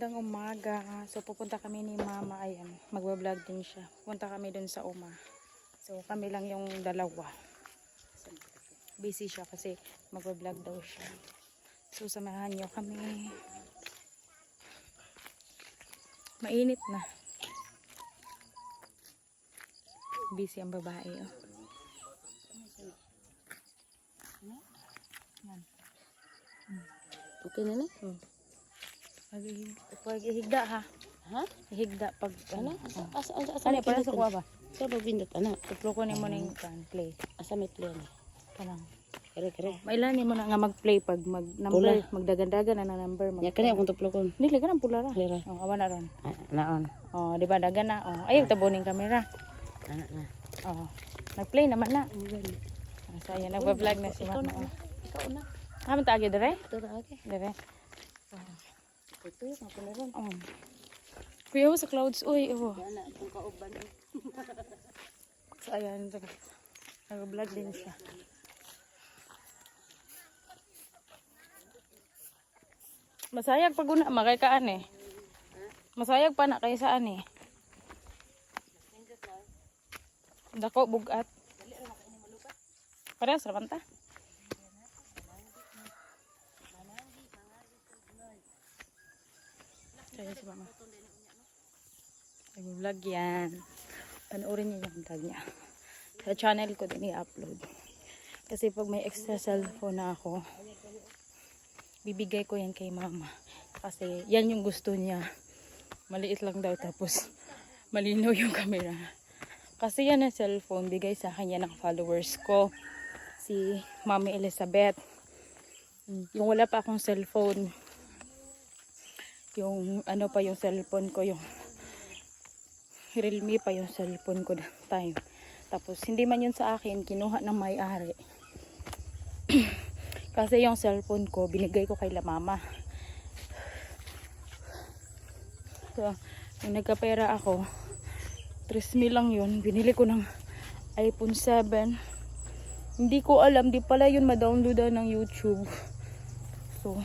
Magandang umaga. So pupunta kami ni Mama, ayan, magba-vlog din siya. Pupunta kami dun sa Uma. So kami lang yung dalawa. Busy siya kasi magba-vlog daw siya. So samahan niyo kami. Mainit na. Busy ang babae, oh. Yan. Okay na na? Pag-ihigda ha. Ha? Ihigda pag Ano? Asa Ano para sa kuha ba? Sa pabindot ana. Tutlo ko ni mo ning play. Asa may play na. Kanang. Kare. Mailan mo na nga mag-play pag mag-number, magdagan-dagan na number. Ya kani akong tuplo kon. Dili ka ng pula ra. Lira. Oh, awan na ron. Naon. Oh, di ba dagan na. Oh, ayaw tabuning kamera. Ana na. Oh. Nag-play naman na. So ayan, nagba-vlog na si Mama. Ikaw na. Haman ta agi dire? Tura age. Dire. Ito yung ako na ron. Oh. Kuya sa clouds, uy, oh. Ana kung kauban. So ayan, nag-vlog din siya. Masayag pag una makay kaan eh. Masayag pa na kay saan eh. Dako bugat. Parehas ra man ta. Kaya si Mama. Nag-vlog yan. Panoorin niyo yung vlog niya. Sa channel ko din i-upload. Kasi pag may extra cellphone na ako, bibigay ko yan kay Mama. Kasi yan yung gusto niya. Maliit lang daw tapos malinaw yung camera. Kasi yan ang cellphone, bigay sa akin yan ng followers ko. Si Mami Elizabeth. Yung wala pa akong cellphone. Yung ano pa yung cellphone ko, yung Realme pa yung cellphone ko that time. Tapos hindi man yun sa akin, kinuha ng may-ari. Kasi yung cellphone ko, binigay ko kay la Mama. So, yung nagkapera ako, 3,000 lang yun. Binili ko ng iPhone 7. Hindi ko alam, di pala yun ma-downloadan ng YouTube. So,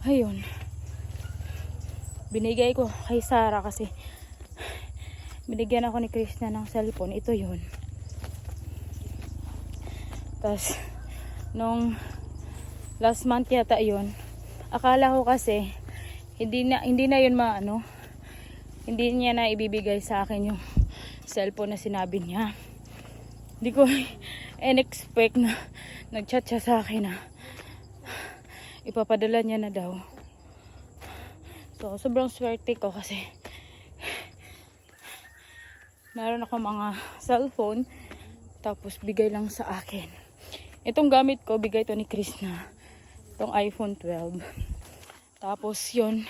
ayun. Binigay ko kay Sarah kasi binigyan ako ni Krishna ng cellphone. Ito yun. Tapos, nung last month yata yun, akala ko kasi hindi na yun hindi niya na ibibigay sa akin yung cellphone na sinabi niya. Hindi ko in-expect na nag-chat siya sa akin na ipapadala niya na daw. So, sobrang swerte ko kasi meron ako mga cellphone tapos bigay lang sa akin. Itong gamit ko, bigay to ni Krishna. Itong iPhone 12. Tapos yun,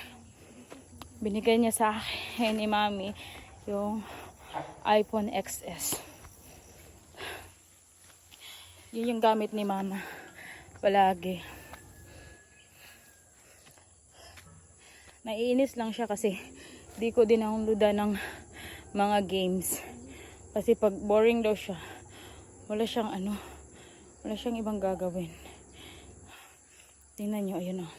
binigay niya sa akin ni Mami yung iPhone XS. Yun yung gamit ni Mama palagi. Naiinis lang siya kasi di ko dinownloadan ng mga games. Kasi pag boring daw siya, wala siyang ibang gagawin. Tingnan nyo, ayun o.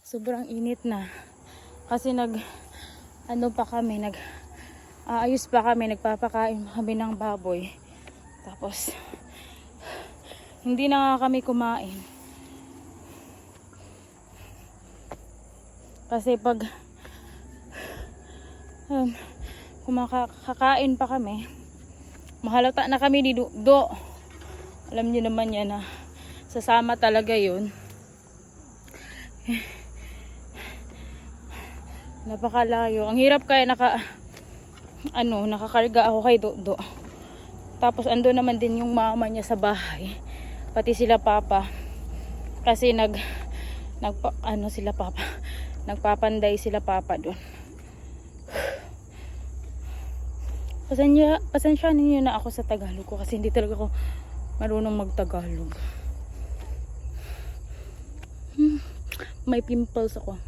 Sobrang init na. Kasi ayos pa kami, nagpapakain kami ng baboy. Tapos, hindi na nga kami kumain. Kasi pag kakain pa kami, mahalata na kami ni Dudo. Alam niyo naman yan na sasama talaga yun. Napakalayo. Ang hirap kaya nakakarga ako kay Dudo. Tapos ando naman din yung mama niya sa bahay. Pati sila papa. Kasi nagpapanday sila papa doon. Pasensya ninyo na ako sa Tagalog ko kasi hindi talaga ako marunong magtagalog. May pimples ako.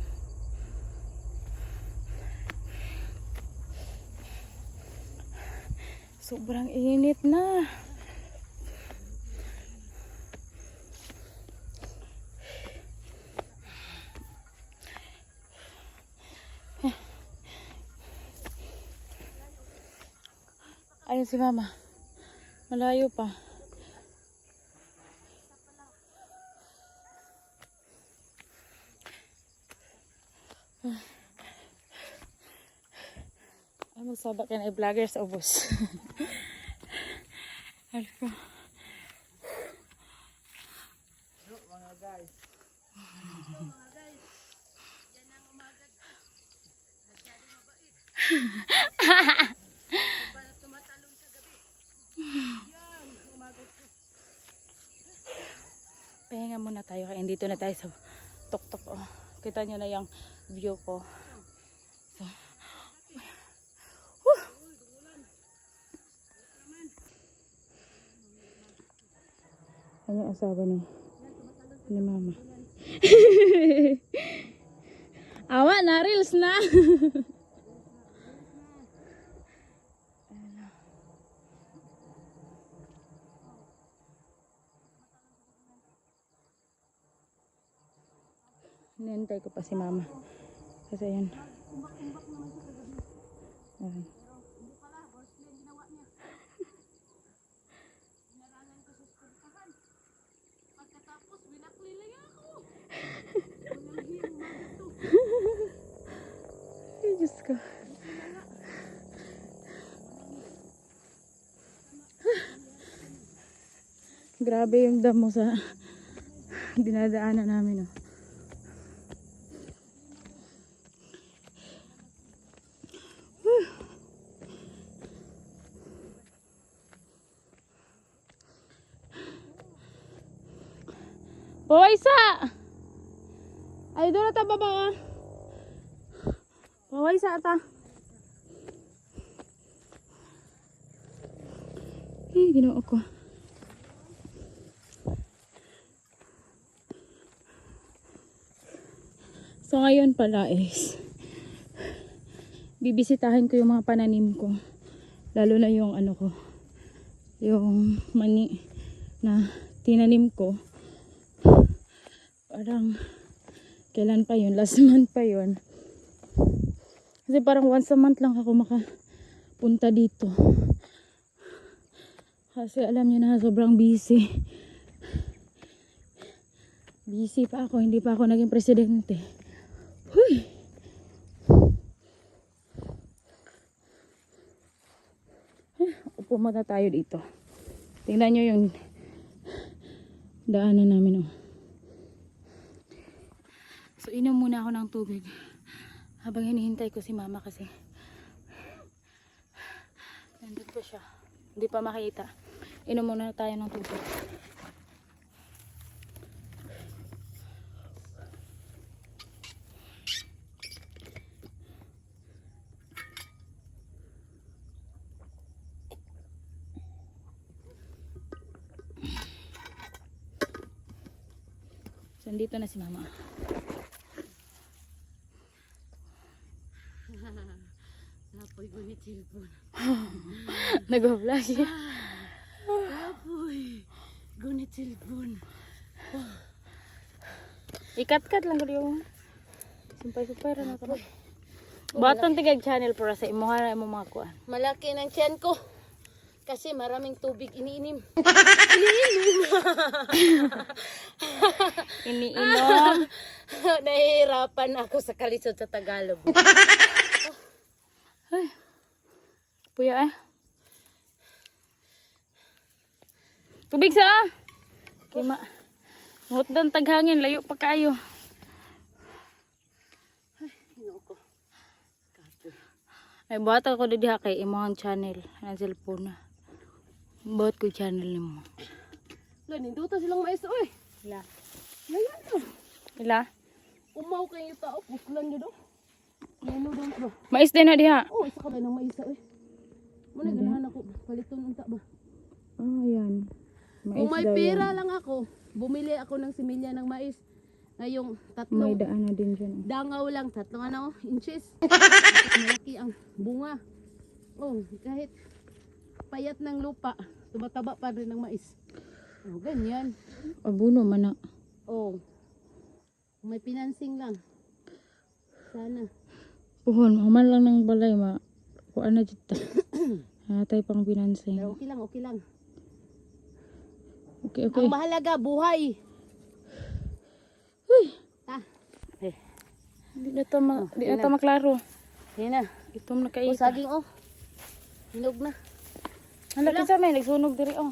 Sobrang init na. Ayun si mama. Malayo pa. Ay, magsabak ka na i-vlogger sa ubos. Alko. Pahinga muna tayo kaya dito na tayo sa tuktok. Oh. Kita nyo na yung view ko. So, ano yung asawa ni mama. Awa na, reels na. Nintay ko pa si mama. Kasi yun. Ayan. Ay, Diyos ko. Grabe yung damo sa dinadaanan namin. Oh. Pawaysa! Ay, doon na ta baba. Pawaysa ata. Ay, ginoo ko. So, ngayon pala is bibisitahin ko yung mga pananim ko. Lalo na yung ano ko. Yung mani na tinanim ko. Parang kailan pa yun? Last month pa yun. Kasi parang once a month lang ako makapunta dito. Kasi alam niyo na sobrang busy. Busy pa ako. Hindi pa ako naging presidente. Huy! Upo muna tayo dito. Tingnan nyo yung daanan namin. Oh. So, inom muna ako ng tubig habang hinihintay ko si mama kasi nandun pa siya. Hindi pa makita. Inom muna tayo ng tubig. So, nandito na si mama. Apoy gunit cellphone. Nag-vlog siya. Apoy gunit cellphone. Ikat-kat lang ko yung sumpay-sumpay rin ako. Baton tigag channel para sa imuha na mo mga kuan. Malaki ng tiyan ko. Kasi maraming tubig iniinom. Iniinom. Nahihirapan ako sa kalisod sa Tagalog. Ay. Puya eh. Tubig sa Kima. Ngot dan taghangin, layo pa kayo. Ay, hino ko. Ay, buhat ako na diha kay imong channel ng cellphone na. Buhat ko channel ni mo. Lo, ninduta silang mais, oy. Ila. Ngayon to. Ila? Umaw kayo tao, puslan nyo do. Ngayon doon ba? Mais din na diha. Oh, isa ka ba ng mais, oy. Muna ganahan ako, paliton unta ba? Oh, yan. Kung may pera lang ako, bumili ako ng similya ng mais. Ngayong tatlong May daan na din dyan. dangaw lang, tatlong inches. Malaki ang bunga. Oh, kahit payat ng lupa, tumataba pa rin ng mais. Oh, ganyan. Abuno man na. Oh. May financing lang. Sana. Puhon, human lang ng balay ma. Kuan na dito. Hatay pang financing. Pero okay lang, okay lang. Okay, okay. Ang mahalaga, buhay. Uy, Ta. Eh, di na to di na yun to maklaro. yan na. Itom na Oh, kaita. saging oh. Hinog na. Hala kinsa may nagsunog diri oh.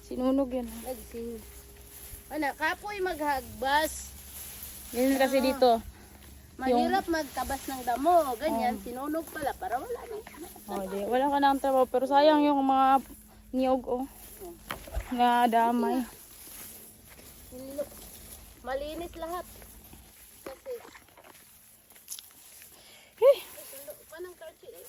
Sinunog yan. Nagsing. Ano, kapoy maghagbas. Ganyan kasi dito. Mahirap magtabas ng damo. Ganyan, sinunog pala para wala na. Oh, di wala ka na ang trabaho pero sayang yung mga niyog oh. Na damay. Malinis lahat. Kasi, Eh, sundo pa ng karchi eh.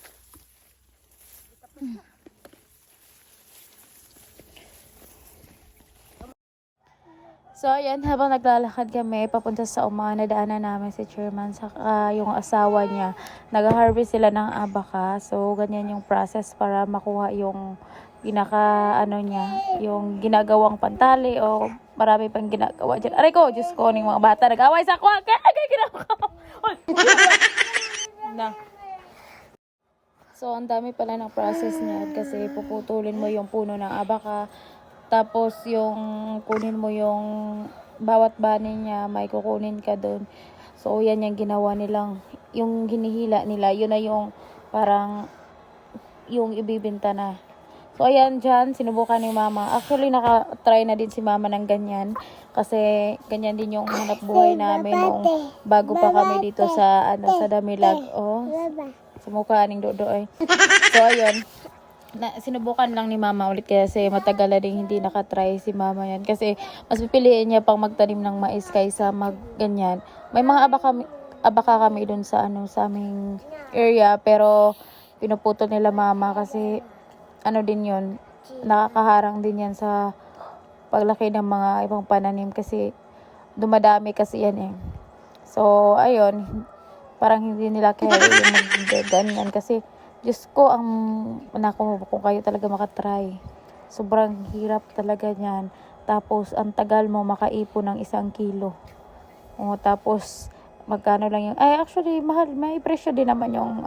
so ayan, habang naglalakad kami papunta sa nadaanan namin si Chairman saka yung asawa niya. Nag-harvest sila ng abaka. So ganyan yung process para makuha yung pinaka niya, yung ginagawang pantali o marami pang ginagawa dyan. Aray ko, Diyos ko, ning mga bata nag-away sa ako. Kaya ginawa ko. Na. So, ang dami pala ng process niya kasi puputulin mo yung puno ng abaka. Tapos, yung kunin mo yung bawat bani niya, may kukunin ka doon. So, yan yung ginawa nilang, yung hinihila nila, yun na yung parang yung ibibinta na. So, ayan dyan, sinubukan ni mama. Actually, naka-try na din si mama ng ganyan. Kasi, ganyan din yung hanap buhay namin nung bago pa kami dito sa, sa Damilag. Oh, sumuka aning dodo ay. So, ayun. Sinubukan lang ni mama ulit kasi matagal na din hindi nakatry si mama yan. Kasi, mas pipiliin niya pang magtanim ng mais kaysa ganyan. May mga abaka kami dun sa, sa aming area. Pero, pinuputol nila mama kasi, din yun, nakakaharang din yan sa paglaki ng mga ibang pananim kasi dumadami kasi yan eh. So, ayun, parang hindi nila kaya yung ganyan kasi, Diyos ko, kung kayo talaga makatry, sobrang hirap talaga yan. Tapos, ang tagal mo makaipon ng 1 kilo. O, tapos, magkano lang yung, actually, mahal, may presyo din naman yung,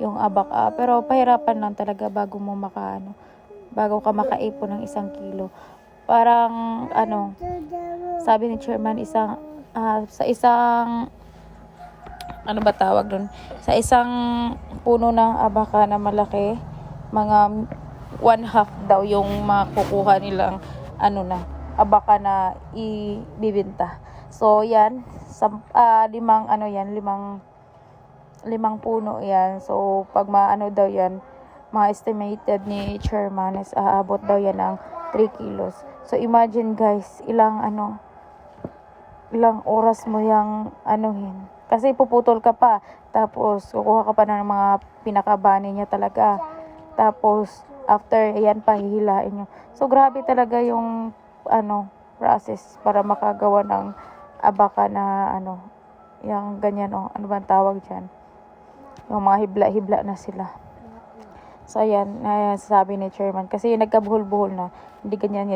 yung abaka. Pero pahirapan lang talaga bago ka makaipon ng 1 kilo. Parang, sabi ni Chairman, sa isang, ba tawag dun? Sa isang puno ng abaka na malaki, mga 1/2 daw yung makukuha nilang, abaka na ibibinta. So, yan, limang puno yan. So, pag daw yan, mga estimated ni Chairman is aabot daw yan ng 3 kilos. So, imagine guys, ilang oras mo yung kasi puputol ka pa. Tapos, kukuha ka pa ng mga pinakabani niya talaga. Tapos, after, ayan pa, hihilain nyo. So, grabe talaga yung, process para makagawa ng abaka na, yung ganyan, ano ba ang tawag dyan? Yung mga hibla-hibla na sila. So, ayan, sabi ni Chairman. Kasi nagkabuhol-buhol na. Hindi ganyan.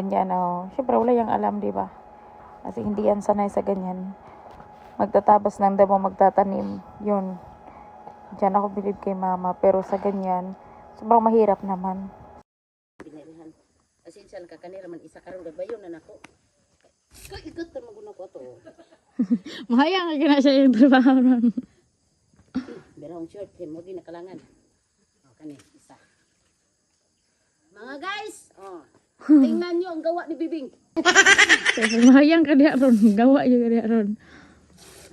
Siyempre, wala yung alam, di ba? Kasi hindi yan sanay sa ganyan. Magtatabas ng damo, magtatanim. Yun. Diyan ako bilib kay mama. Pero sa ganyan, sobrang mahirap naman. Binirihan. Asinsyal ka kanira man isa karon gabayon na nako. Ikot ta maguna ko ato. Mahayang ka na siya yung trabaho nun. Berong short mo di nakalangan. Kani isa. Mga guys, tingnan niyo ang gawa ni Bibing. Mahayang ka diya ron. Gawa yung diya ron.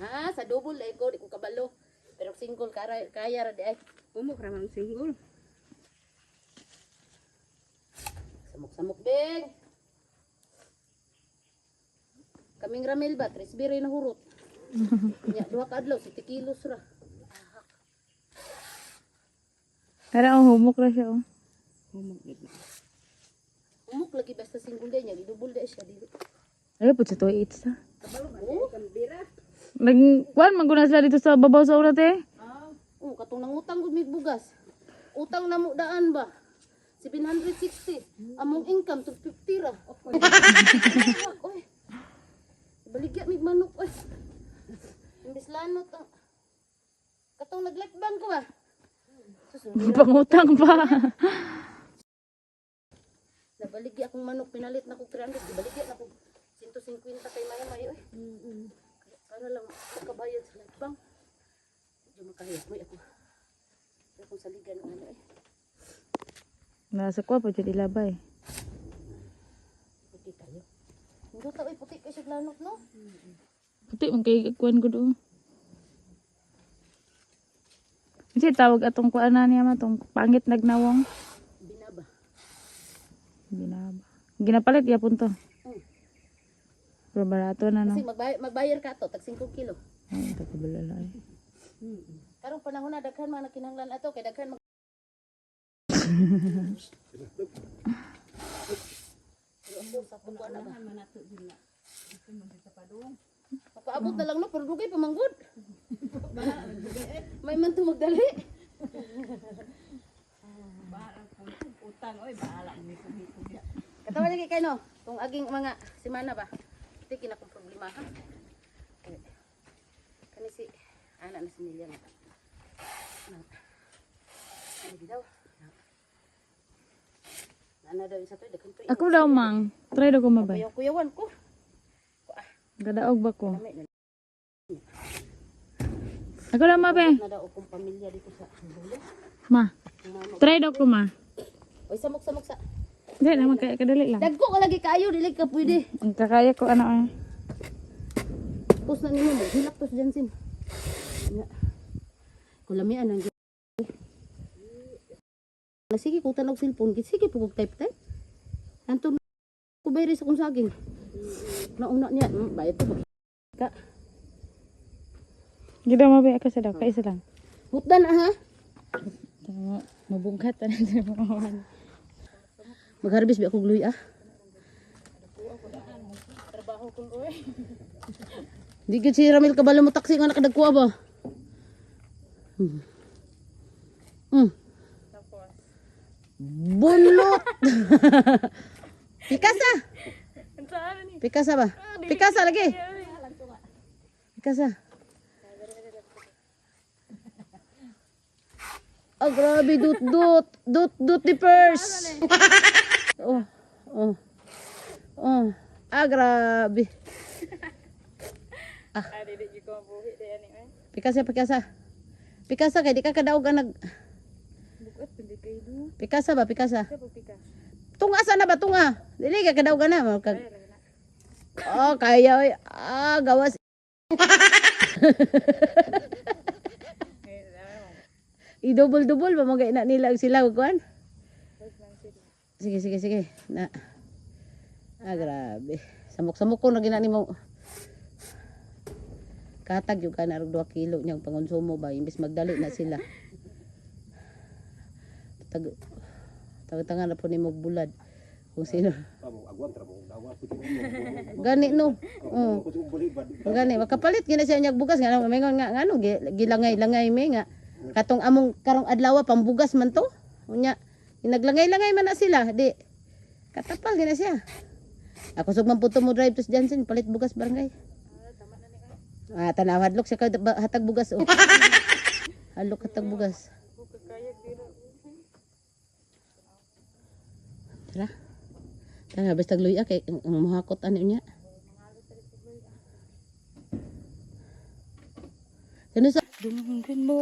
Ha, sa double ay ko di ko kabalo. Pero single kaya ra di ay. Umok ra man single. Samok-samok Bing. Kaming ramel ba? 3 biri na hurot. Nya 2 ka adlaw, 7 kilos ra. Pero humok na siya Umok lagi basta single day nya, double day siya dili. Ay, po sa 2 8 sa. Kabalo ba? Kambira. Kuan maguna sila dito sa babaw sa ulat eh. Katong nangutang gud mig bugas. Utang na mo daan ba? 760. Among income to 50 ra. Oy. Baligya mig manok oy. Imbis lanot ang katong naglekban ko ba? Pangutang pa. Nabaligya akong manok pinalit na ko 300, gibaligya na ko 150 kay Maya Maya oy. Para lang makabayad sa lekbang. Di makahiyas mo ako. Akong saligan ng ano eh. Nasa ko pa jud ilabay. Puti tayo. Hindi ta oy puti kay siya lanot no. Puti man kay kuan ko do. Kasi tawag atong kuana niya man tong pangit nagnawong. Binaba. Binaba. Ginapalit yapon to. Pero barato na no. Kasi magbayar ka to tag 5 kilo. Ay, tagalala ay. Karong panahon na daghan mga nakinahanglan ato kay daghan Papaabot na lang no, pero dugay pamanggod. May man to magdali. Katawa lagi kayo no, kung aging mga semana ba, ito kinakong problema ha. Kani si, anak na si Nelia nga. Ano daw? Ano daw isa to, dagan to. Ako daw mang, try daw ko mabay. Kuyawan ko. Gadaog ba ko? Dami na Ako daw mabe. na daw akong pamilya dito sa Bulo. Ma. Try daw ko ma. Oy samok-samok sa. Hindi naman kaya kadali lang. Dagko ka lagi kaayo, dili ka pwede. Ang kakaya ko ano ay. Pus na nimo mo, hilak tos Jansin. Kulamian ang sige kung tanog cellphone, sige po kog type. Anton ko bayri sa kung saging. Nauna niya, bayad to ba? Ka. Gida mabe ako sa daw, kaisa lang. Hutdan ha. Mabungkat na sa mga. Magharbis ba ako gluy ah? Trabaho ko oy. Di gid si Ramil kabalo mo taksi nga nakadagkuha ba? Bunot. Pikasa. Pikasa ba? Pikasa lagi. Pikasa. Oh, grabe, dut di purse. Oh. Grabe. Pikasa. Pikasa kay di ka kadaog nag. Pikasa ba, pikasa? Tunga sana ba, tunga? Dili ka kadaog na. Oh, kaya oy. Gawas. I-double ba mga ina nila sila kuan? Sige. Na. Grabe. Samok-samok ko na ginani mo. Katag yung ka na 2 kilo niyang pangonsumo ba imbis magdali na sila. Tawag-tangan na po ni Mogbulad. Kung sino. Gani no. Gani makapalit gina siya nyag bugas nga mingon nga ngano gilangay-langay may nga katong among karong adlaw pambugas man to. Unya naglangay-langay man na sila di katapal gina siya. Ako sug man puto mo drive to Jansen palit bugas barangay. Tanaw hadlok siya hatag bugas oh. Hadlok hatag bugas. Tara basta luya kay ang mahakot ano niya. Ano sa Dunggan mo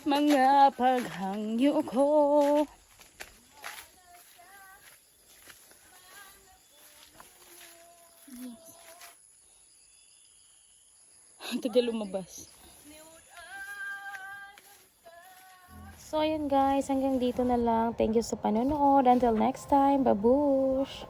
mga paghangyo ko. Tagal lumabas. So ayan guys, hanggang dito na lang. Thank you sa panonood. Until next time, babush!